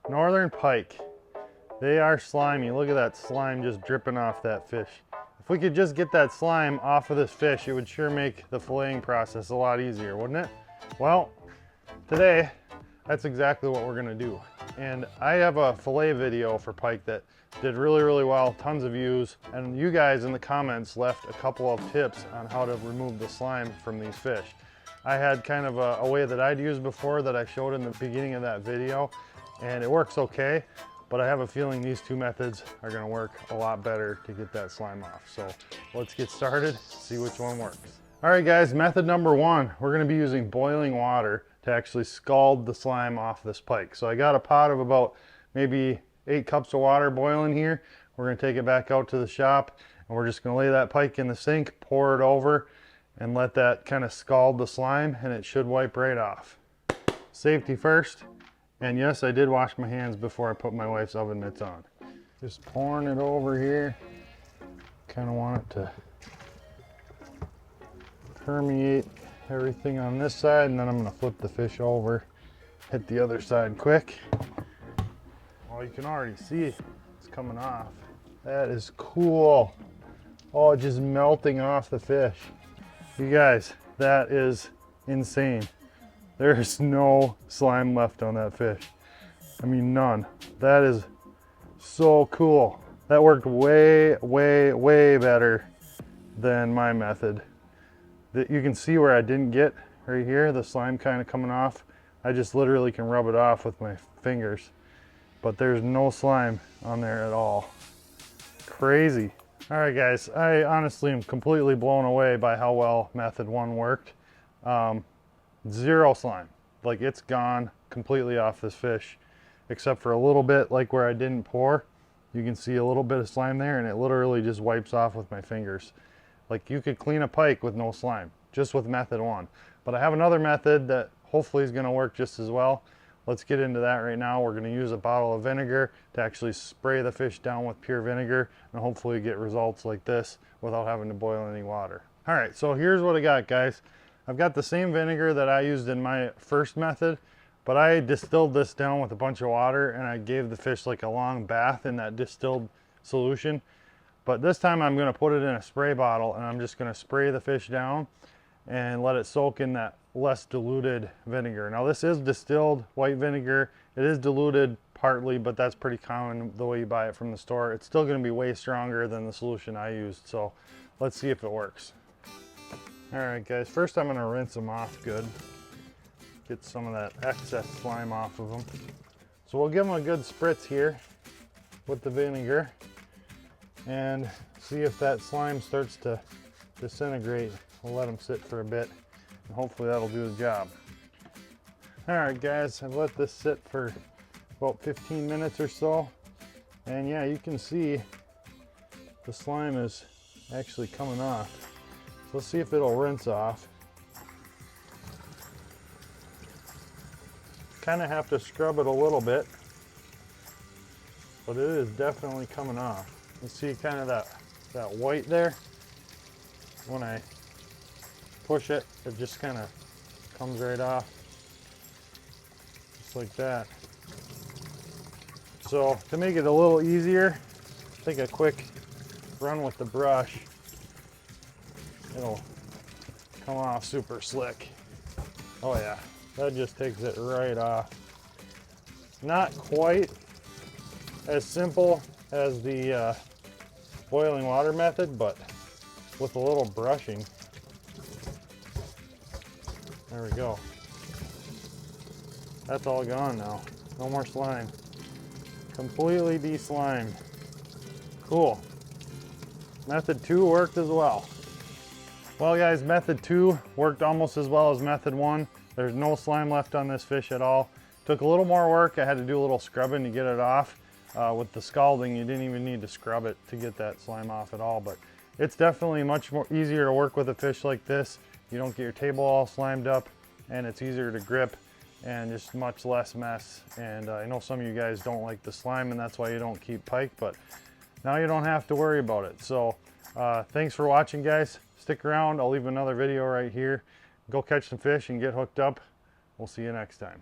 northern pike. They are slimy. Look at that slime just dripping off that fish. If we could just get that slime off of this fish, it would sure make the filleting process a lot easier, wouldn't it? Well, today, that's exactly what we're gonna do. And I have a fillet video for pike that did really well, tons of views. And you guys in the comments left a couple of tips on how to remove the slime from these fish. I had kind of a way that I'd used before that I showed in the beginning of that video, and it works okay. But I have a feeling these two methods are gonna work a lot better to get that slime off. So let's get started, see which one works. All right guys, method number one, we're gonna be using boiling water to actually scald the slime off this pike. So I got a pot of about maybe 8 cups of water boiling here. We're gonna take it back out to the shop and we're just gonna lay that pike in the sink, pour it over, and let that kind of scald the slime, and it should wipe right off. Safety first. And yes, I did wash my hands before I put my wife's oven mitts on. Just pouring it over here. Kind of want it to permeate everything on this side, and then I'm gonna flip the fish over, hit the other side quick. Well, you can already see it's coming off. That is cool. Oh, just melting off the fish. You guys, that is insane. There's no slime left on that fish. I mean, none. That is so cool. That worked way better than my method. You can see where I didn't get right here, the slime kind of coming off. I just literally can rub it off with my fingers, but there's no slime on there at all. Crazy. All right guys, I honestly am completely blown away by how well method one worked. Zero slime. Like, it's gone completely off this fish, except for a little bit, like where I didn't pour. You can see a little bit of slime there, and it literally just wipes off with my fingers. Like, you could clean a pike with no slime, just with method one. But I have another method that hopefully is going to work just as well. Let's get into that right now. We're going to use a bottle of vinegar to actually spray the fish down with pure vinegar, and hopefully get results like this without having to boil any water. All right, so here's what I got, guys. I've got the same vinegar that I used in my first method, but I distilled this down with a bunch of water, and I gave the fish like a long bath in that distilled solution. But this time I'm going to put it in a spray bottle, and I'm just going to spray the fish down and let it soak in that less diluted vinegar. Now, this is distilled white vinegar. It is diluted partly, but that's pretty common the way you buy it from the store. It's still going to be way stronger than the solution I used, so let's see if it works. All right guys, first I'm gonna rinse them off good. Get some of that excess slime off of them. So we'll give them a good spritz here with the vinegar and see if that slime starts to disintegrate. We'll let them sit for a bit and hopefully that'll do the job. All right guys, I've let this sit for about 15 minutes or so. And yeah, you can see the slime is actually coming off. Let's see if it'll rinse off. Kind of have to scrub it a little bit, but it is definitely coming off. You see kind of that white there? When I push it, it just kind of comes right off, just like that. So to make it a little easier, take a quick run with the brush. It'll come off super slick. Oh yeah, that just takes it right off. Not quite as simple as the boiling water method, but with a little brushing. There we go. That's all gone now. No more slime. Completely de-slimed. Cool. Method two worked as well. Well guys, method two worked almost as well as method one. There's no slime left on this fish at all. Took a little more work. I had to do a little scrubbing to get it off. With the scalding, you didn't even need to scrub it to get that slime off at all, but it's definitely much more easier to work with a fish like this. You don't get your table all slimed up, and it's easier to grip and just much less mess. And I know some of you guys don't like the slime, and that's why you don't keep pike, but now you don't have to worry about it. So thanks for watching, guys. Stick around. I'll leave another video right here. Go catch some fish and get hooked up. We'll see you next time.